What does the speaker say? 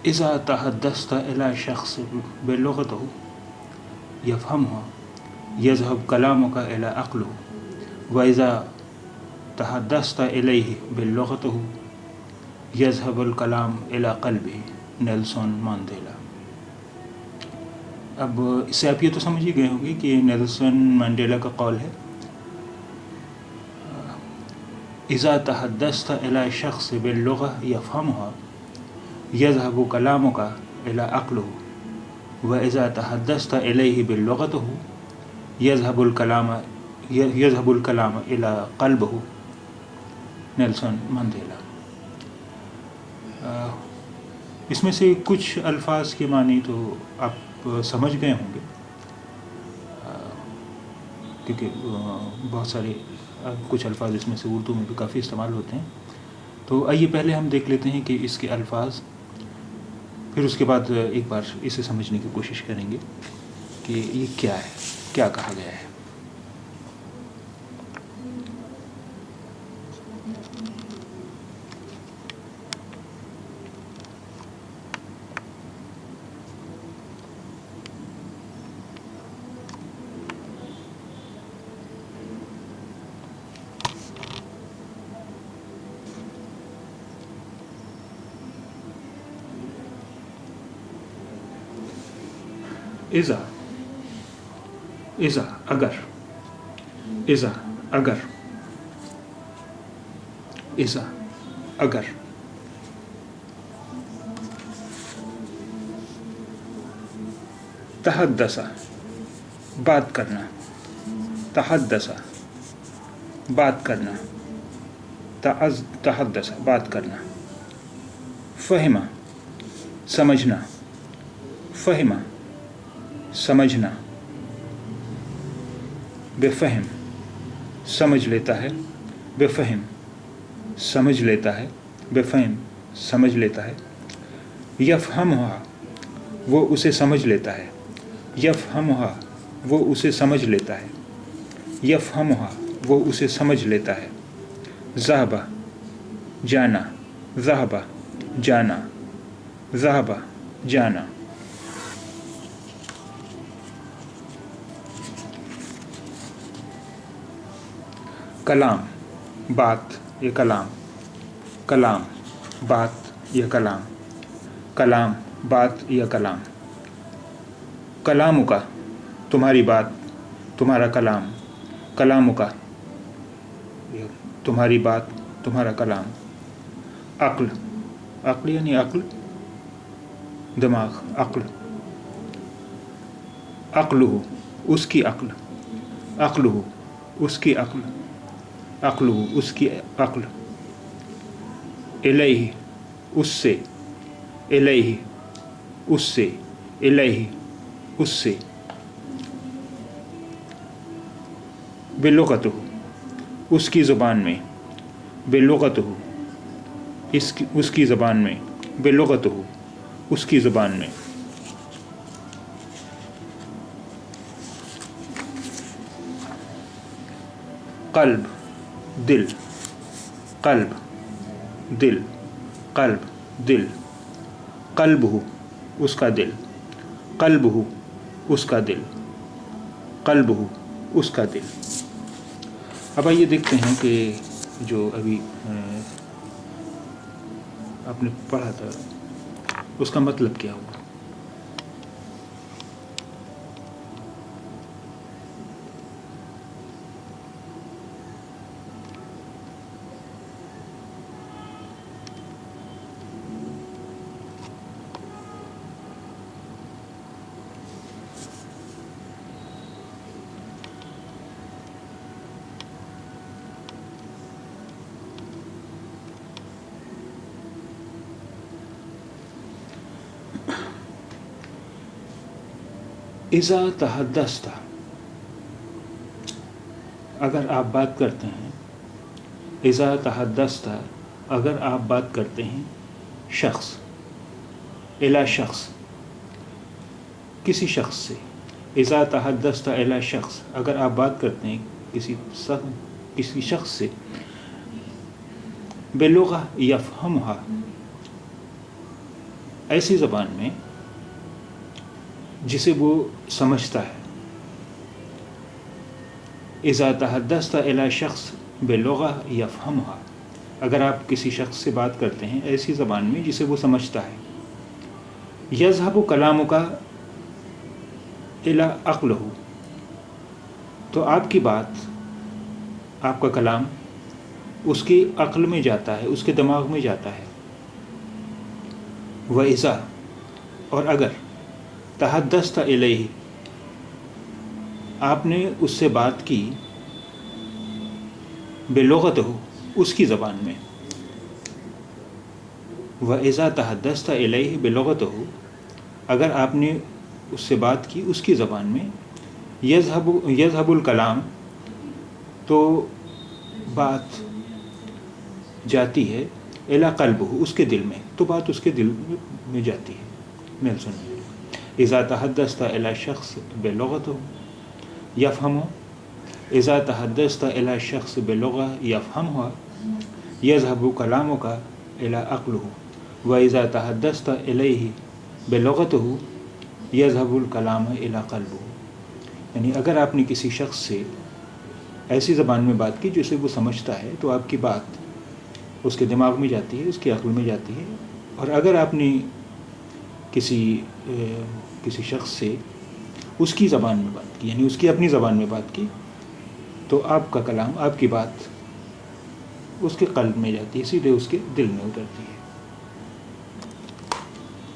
इज़ा तहद्दस्त इला शख्स बिलुग़तिही यफ़हमुहा यज़हब कलामुका इला अक़लिही व इज़ा तहद्दस्त इलैहि बिलुग़तिही यज़हबुल कलाम इला क़ल्बिही। Nelson Mandela. अब इससे आप ये तो समझ ही गए होंगे कि नेल्सन मंडेला का कौल है, इज़ा तहद्दस्त इला शख्स बिल्लुग़ह यफ़हमुहा यज़हबु कलामुका इला अक़लिही व इज़ा तहद्दस्त इलैहि बिल्लुग़तिही यज़हबुल कलाम इला क़ल्बिही। Nelson Mandela. इसमें से कुछ अल्फाज के मानी तो आप समझ गए होंगे, क्योंकि बहुत सारे कुछ अल्फाज इसमें से उर्दू में भी काफ़ी इस्तेमाल होते हैं। तो आइए पहले हम देख लेते हैं कि इसके अल्फाज, फिर उसके बाद एक बार इसे समझने की कोशिश करेंगे कि ये क्या है, क्या कहा गया है। इज़ा, इज़ा अगर, इज़ा अगर, इज़ा अगर, तहद्दसा बात करना, तहद्दसा बात करना, तहद्दसा बात करना, फ़हिमा समझना, फ़हिमा समझना, बेफ़हम समझ लेता है, बेफ़हम समझ लेता है, बेफ़हम समझ लेता है, यफ़हमुहा वो उसे समझ लेता है, यफ़हमुहा वो उसे समझ लेता है, यफ़हमुहा वो उसे समझ लेता है, ज़हबा जाना, ज़हबा जाना, ज़हबा जाना, कलाम बात या कलाम, कलाम बात या कलाम, कलाम बात या कलाम, कलामुका तुम्हारी बात, तुम्हारा कलाम, कलामुका तुम्हारी बात, तुम्हारा कलाम, अक्ल, अक्ल यानी अक्ल दिमाग, अक्ल, अक्लुहु उसकी अक्ल, अक्लुहु उसकी अक्ल, अक्लुहु उसकी अक्ल, इलैहि उससे, इलैहि उससे, इलैहि उससे, बिलुग़तिही उसकी ज़ुबान में, बिलुग़तिही इसकी उसकी ज़बान में, बिलुग़तिही उसकी ज़ुबान में, क़ल्ब दिल, क़ल्ब दिल, क़ल्ब दिल, क़ल्बुहु उसका दिल, क़ल्बुहु उसका दिल, क़ल्बुहु उसका दिल। अब आइए देखते हैं कि जो अभी आपने पढ़ा था उसका मतलब क्या हुआ। इज़ा तहद्दस्ता अगर आप बात करते हैं, इज़ा तहद्दस्ता अगर आप बात करते हैं, शख्स इला शख्स किसी शख्स से, इज़ा तहद्दस्ता इला शख्स अगर आप बात करते हैं किसी शख्स से, बिलुग़ह यफ़हमुहा ایسی زبان میں جسے وہ سمجھتا ہے. اذا تحدثت الى شخص بلغہ یفہمها، اگر آپ کسی شخص سے بات کرتے ہیں ایسی زبان میں جسے وہ سمجھتا ہے. یذهب کلامک الی عقلہ، تو آپ کی بات، آپ کا کلام اس کی عقل میں جاتا ہے، اس کے دماغ میں جاتا ہے. وَإِذَا، اور اگر تحدثت الیہ، آپ نے اس سے بات کی بلغتہ، اس کی زبان میں. وَإِذَا تحدثت الیہ بلغتہ، اگر آپ نے اس سے بات کی اس کی زبان میں. یذهب الکلام، تو بات جاتی ہے الی قلبہ، اس کے دل میں، تو بات اس کے دل میں جاتی ہے. میل سنیے. اذا تحدثت الی شخص بلغتہ یفہمہ، اذا تحدثت الی شخص بلغہ یفہمہ یذهب کلامک الی عقلہ، واذا تحدثت الیہ بلغتہ یذهب الکلام الی قلبہ. یعنی اگر آپ نے کسی شخص سے ایسی زبان میں بات کی جسے وہ سمجھتا ہے تو آپ کی بات اس کے دماغ میں جاتی ہے، اس کی عقل میں جاتی ہے. اور اگر آپ نے کسی شخص سے اس کی زبان میں بات کی، یعنی اس کی اپنی زبان میں بات کی، تو آپ کا کلام، آپ کی بات اس کے قلب میں جاتی ہے، سیدھے اس کے دل میں اترتی ہے.